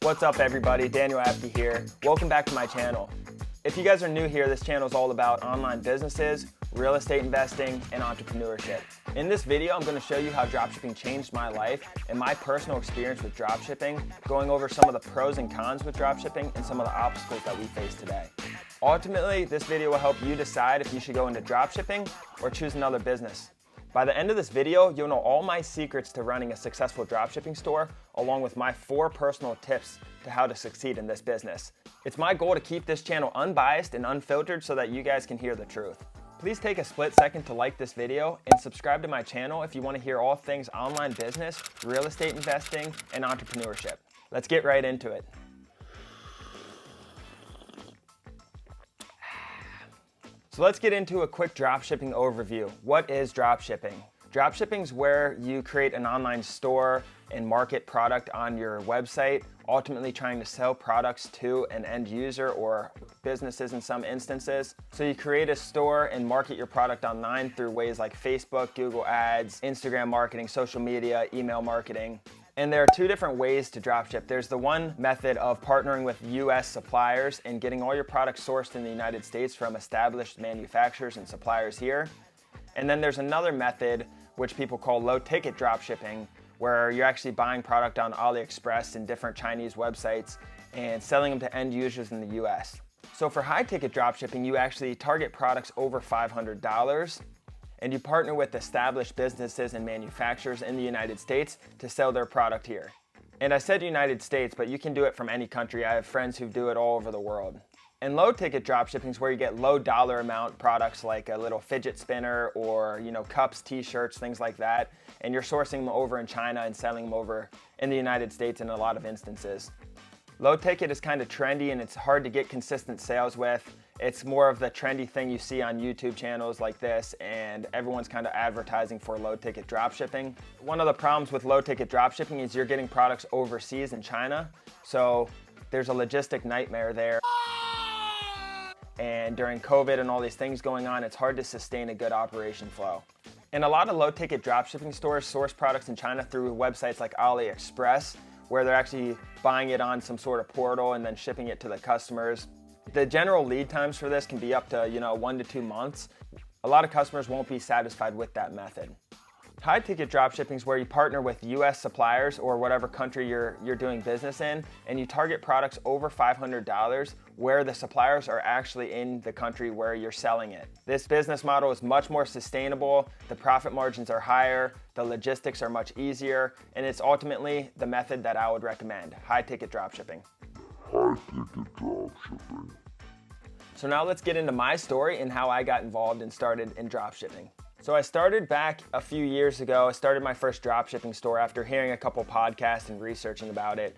What's up everybody, Daniel Apke here. Welcome back to my channel. If you guys are new here, this channel is all about online businesses, real estate investing, and entrepreneurship. In this video, I'm going to show you how dropshipping changed my life and my personal experience with dropshipping, going over some of the pros and cons with dropshipping and some of the obstacles that we face today. Ultimately, this video will help you decide if you should go into dropshipping or choose another business. By the end of this video, you'll know all my secrets to running a successful dropshipping store, along with my 4 personal tips to how to succeed in this business. It's my goal to keep this channel unbiased and unfiltered so that you guys can hear the truth. Please take a split second to like this video and subscribe to my channel if you want to hear all things online business, real estate investing, and entrepreneurship. Let's get right into it. So let's get into a quick dropshipping overview. What is dropshipping? Dropshipping is where you create an online store and market product on your website, ultimately trying to sell products to an end user or businesses in some instances. So you create a store and market your product online through ways like Facebook, Google Ads, Instagram marketing, social media, email marketing. And there are 2 different ways to dropship. There's the one method of partnering with US suppliers and getting all your products sourced in the United States from established manufacturers and suppliers here. And then there's another method which people call low ticket dropshipping, where you're actually buying product on AliExpress and different Chinese websites and selling them to end users in the US. So for high ticket dropshipping, you actually target products over $500. And you partner with established businesses and manufacturers in the United States to sell their product here. And I said United States, but you can do it from any country. I have friends who do it all over the world. And low ticket dropshipping is where you get low dollar amount products like a little fidget spinner or cups, t-shirts, things like that. And you're sourcing them over in China and selling them over in the United States in a lot of instances. Low ticket is kind of trendy and it's hard to get consistent sales with. It's more of the trendy thing you see on YouTube channels like this, and everyone's kind of advertising for low ticket dropshipping. One of the problems with low ticket dropshipping is you're getting products overseas in China, so there's a logistic nightmare there. And during COVID and all these things going on, it's hard to sustain a good operation flow. And a lot of low ticket dropshipping stores source products in China through websites like AliExpress, where they're actually buying it on some sort of portal and then shipping it to the customers. The general lead times for this can be up to 1 to 2 months. A lot of customers won't be satisfied with that method. High ticket dropshipping is where you partner with US suppliers or whatever country you're doing business in, and you target products over $500 where the suppliers are actually in the country where you're selling it. This business model is much more sustainable, the profit margins are higher, the logistics are much easier, and it's ultimately the method that I would recommend, high ticket dropshipping. So now let's get into my story and how I got involved and started in dropshipping. So I started back a few years ago. I started my first dropshipping store after hearing a couple podcasts and researching about it.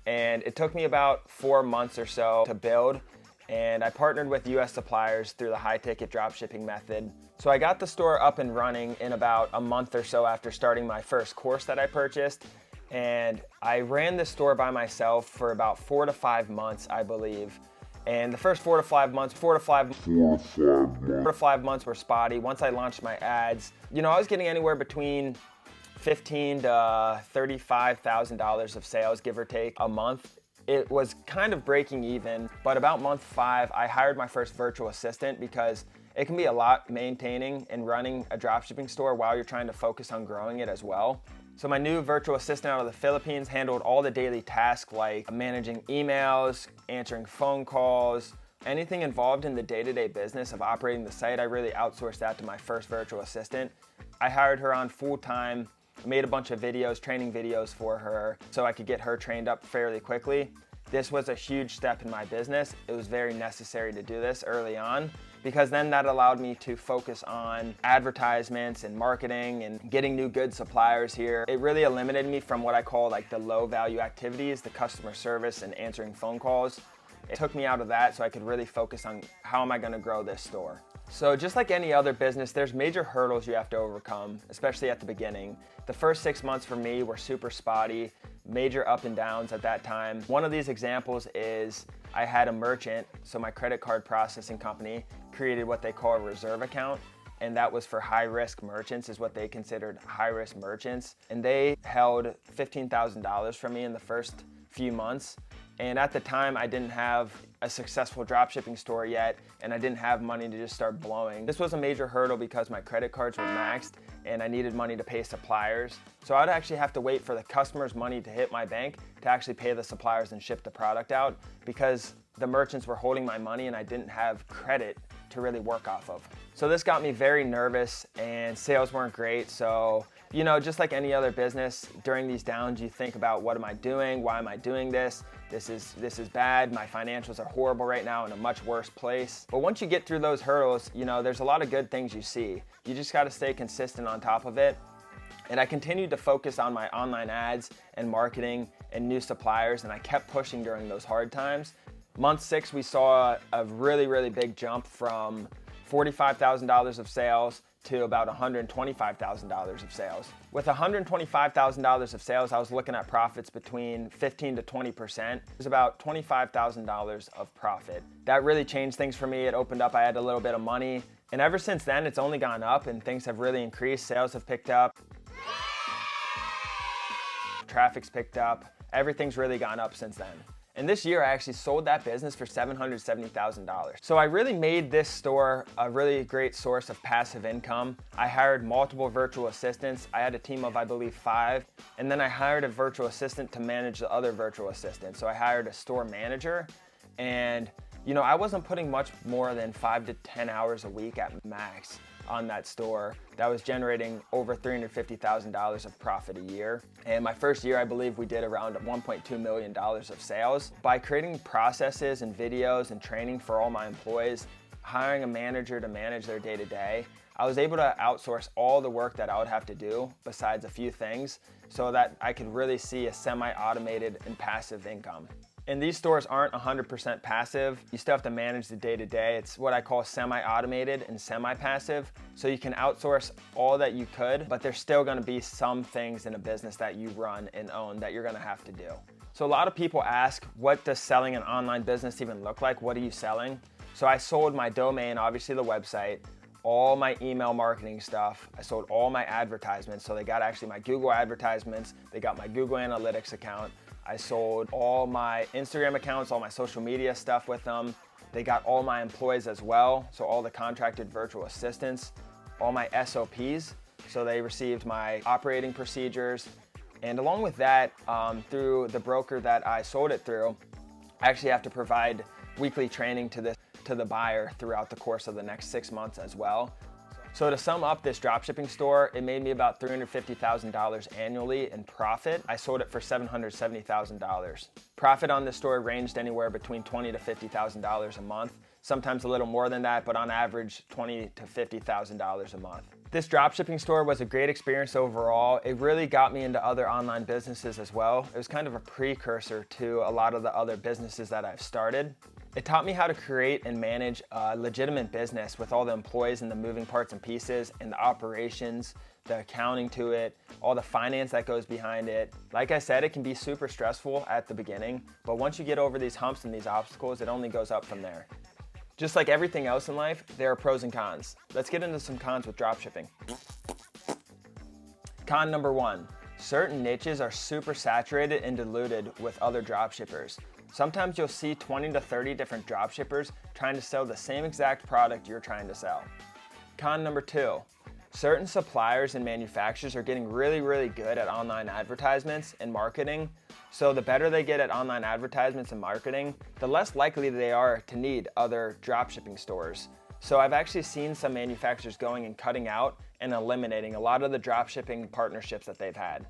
And it took me about 4 months or so to build. And I partnered with US suppliers through the high ticket dropshipping method. So I got the store up and running in about a month or so after starting my first course that I purchased. And I ran the store by myself for about 4 to 5 months, I believe. And the first 4 to 5 months were spotty. Once I launched my ads, I was getting anywhere between $15,000 to $35,000 of sales, give or take, a month. It was kind of breaking even, but about month 5, I hired my first virtual assistant because it can be a lot maintaining and running a dropshipping store while you're trying to focus on growing it as well. So my new virtual assistant out of the Philippines handled all the daily tasks like managing emails, answering phone calls, anything involved in the day-to-day business of operating the site. I really outsourced that to my first virtual assistant. I hired her on full-time, made a bunch of videos, training videos for her so I could get her trained up fairly quickly. This was a huge step in my business. It was very necessary to do this early on, because then that allowed me to focus on advertisements and marketing and getting new good suppliers here. It really eliminated me from what I call like the low value activities, the customer service and answering phone calls. It took me out of that so I could really focus on how am I going to grow this store. So just like any other business, there's major hurdles you have to overcome, especially at the beginning. The first 6 months for me were super spotty, major up and downs at that time. One of these examples is I had a merchant, so my credit card processing company created what they call a reserve account, and that was for high-risk merchants, is what they considered high-risk merchants. And they held $15,000 from me in the first few months. And at the time, I didn't have a successful dropshipping store yet, and I didn't have money to just start blowing. This was a major hurdle because my credit cards were maxed and I needed money to pay suppliers. So I'd actually have to wait for the customer's money to hit my bank to actually pay the suppliers and ship the product out, because the merchants were holding my money and I didn't have credit to really work off of. So this got me very nervous and sales weren't great. So, you know, just like any other business, during these downs, you think about, what am I doing? Why am I doing this? This is bad. My financials are horrible right now, in a much worse place. But once you get through those hurdles, you know, there's a lot of good things you see. You just got to stay consistent on top of it. And I continued to focus on my online ads and marketing and new suppliers, and I kept pushing during those hard times. Month 6, we saw a really, really big jump from $45,000 of sales to about $125,000 of sales. With $125,000 of sales, I was looking at profits between 15 to 20%. It was about $25,000 of profit. That really changed things for me. It opened up, I had a little bit of money. And ever since then, it's only gone up and things have really increased. Sales have picked up. Traffic's picked up. Everything's really gone up since then. And this year, I actually sold that business for $770,000. So I really made this store a really great source of passive income. I hired multiple virtual assistants. I had a team of, I believe, 5. And then I hired a virtual assistant to manage the other virtual assistants. So I hired a store manager. And, you know, I wasn't putting much more than 5 to 10 hours a week at max on that store. That was generating over $350,000 of profit a year. And my first year, I believe we did around $1.2 million of sales. By creating processes and videos and training for all my employees, hiring a manager to manage their day-to-day, I was able to outsource all the work that I would have to do, besides a few things, so that I could really see a semi-automated and passive income. And these stores aren't 100% passive. You still have to manage the day-to-day. It's what I call semi-automated and semi-passive. So you can outsource all that you could, but there's still gonna be some things in a business that you run and own that you're gonna have to do. So a lot of people ask, what does selling an online business even look like? What are you selling? So I sold my domain, obviously the website, all my email marketing stuff. I sold all my advertisements. So they got actually my Google advertisements. They got my Google Analytics account. I sold all my Instagram accounts, all my social media stuff with them. They got all my employees as well, so all the contracted virtual assistants, all my SOPs, so they received my operating procedures. And along with that, through the broker that I sold it through, I actually have to provide weekly training to the buyer throughout the course of the next 6 months as well. So to sum up this dropshipping store, it made me about $350,000 annually in profit. I sold it for $770,000. Profit on this store ranged anywhere between $20,000 to $50,000 a month, sometimes a little more than that, but on average $20,000 to $50,000 a month. This dropshipping store was a great experience overall. It really got me into other online businesses as well. It was kind of a precursor to a lot of the other businesses that I've started. It taught me how to create and manage a legitimate business with all the employees and the moving parts and pieces and the operations, the accounting to it, all the finance that goes behind it. Like I said, it can be super stressful at the beginning, but once you get over these humps and these obstacles, it only goes up from there. Just like everything else in life, there are pros and cons. Let's get into some cons with dropshipping. Con number 1, certain niches are super saturated and diluted with other dropshippers. Sometimes you'll see 20 to 30 different dropshippers trying to sell the same exact product you're trying to sell. Con number 2, certain suppliers and manufacturers are getting really, really good at online advertisements and marketing. So the better they get at online advertisements and marketing, the less likely they are to need other dropshipping stores. So I've actually seen some manufacturers going and cutting out and eliminating a lot of the dropshipping partnerships that they've had.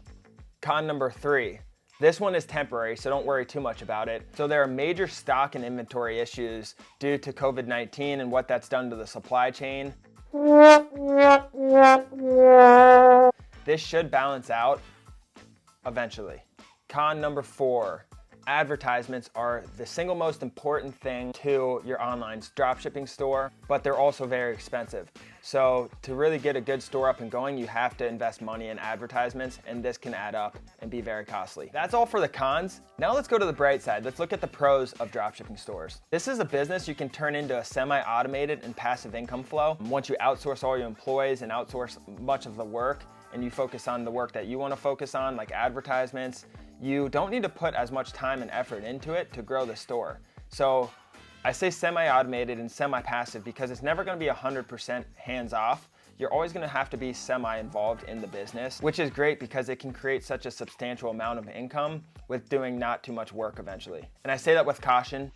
Con number 3, this one is temporary, so don't worry too much about it. So there are major stock and inventory issues due to COVID-19 and what that's done to the supply chain. This should balance out eventually. Con number 4, advertisements are the single most important thing to your online dropshipping store, but they're also very expensive. So to really get a good store up and going, you have to invest money in advertisements, and this can add up and be very costly. That's all for the cons. Now let's go to the bright side. Let's look at the pros of dropshipping stores. This is a business you can turn into a semi-automated and passive income flow. Once you outsource all your employees and outsource much of the work, and you focus on the work that you want to focus on, like advertisements, you don't need to put as much time and effort into it to grow the store. So I say semi-automated and semi-passive because it's never going to be 100% hands-off. You're always going to have to be semi-involved in the business, which is great because it can create such a substantial amount of income with doing not too much work eventually. And I say that with caution.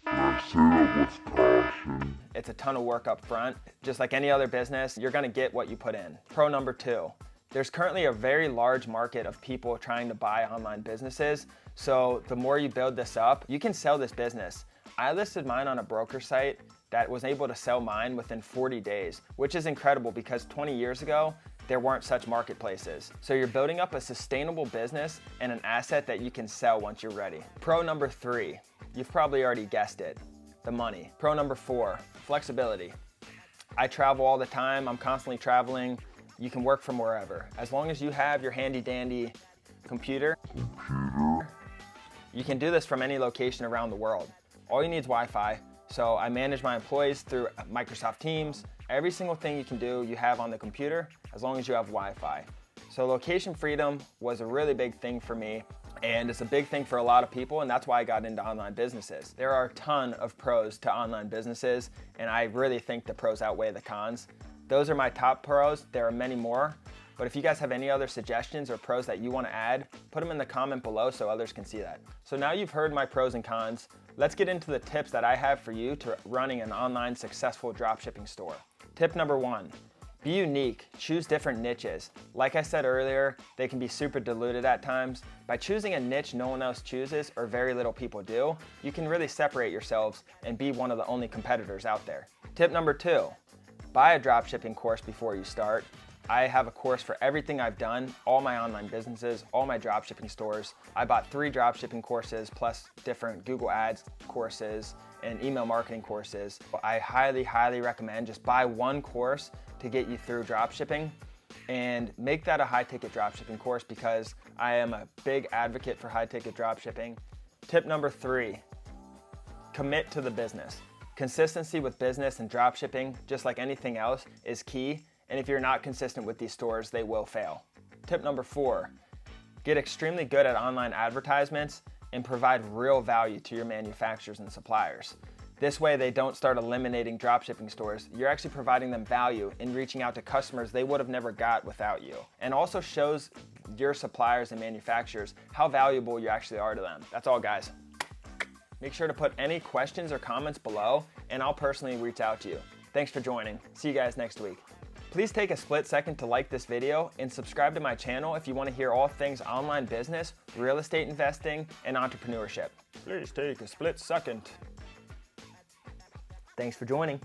It's a ton of work up front. Just like any other business, you're going to get what you put in. Pro number 2. There's currently a very large market of people trying to buy online businesses. So the more you build this up, you can sell this business. I listed mine on a broker site that was able to sell mine within 40 days, which is incredible because 20 years ago, there weren't such marketplaces. So you're building up a sustainable business and an asset that you can sell once you're ready. Pro number 3, you've probably already guessed it, the money. Pro number 4, flexibility. I travel all the time, I'm constantly traveling. You can work from wherever. As long as you have your handy dandy computer, you can do this from any location around the world. All you need is Wi-Fi. So I manage my employees through Microsoft Teams. Every single thing you can do, you have on the computer, as long as you have Wi-Fi. So location freedom was a really big thing for me, and it's a big thing for a lot of people, and that's why I got into online businesses. There are a ton of pros to online businesses, and I really think the pros outweigh the cons. Those are my top pros. There are many more, but if you guys have any other suggestions or pros that you want to add, put them in the comment below so others can see that. So now you've heard my pros and cons. Let's get into the tips that I have for you to running an online successful dropshipping store. Tip number 1, be unique, choose different niches. Like I said earlier, they can be super diluted at times. By choosing a niche no one else chooses or very little people do, you can really separate yourselves and be one of the only competitors out there. Tip number 2, buy a dropshipping course before you start. I have a course for everything I've done, all my online businesses, all my dropshipping stores. I bought 3 dropshipping courses plus different Google Ads courses and email marketing courses. I highly, highly recommend just buy one course to get you through dropshipping and make that a high-ticket dropshipping course because I am a big advocate for high-ticket dropshipping. Tip number 3, commit to the business. Consistency with business and dropshipping, just like anything else, is key. And if you're not consistent with these stores, they will fail. Tip number 4, get extremely good at online advertisements and provide real value to your manufacturers and suppliers. This way they don't start eliminating dropshipping stores. You're actually providing them value in reaching out to customers they would have never got without you. And also shows your suppliers and manufacturers how valuable you actually are to them. That's all, guys. Make sure to put any questions or comments below and I'll personally reach out to you. Thanks for joining. See you guys next week. Please take a split second to like this video and subscribe to my channel if you want to hear all things online business, real estate investing, and entrepreneurship. Please take a split second. Thanks for joining.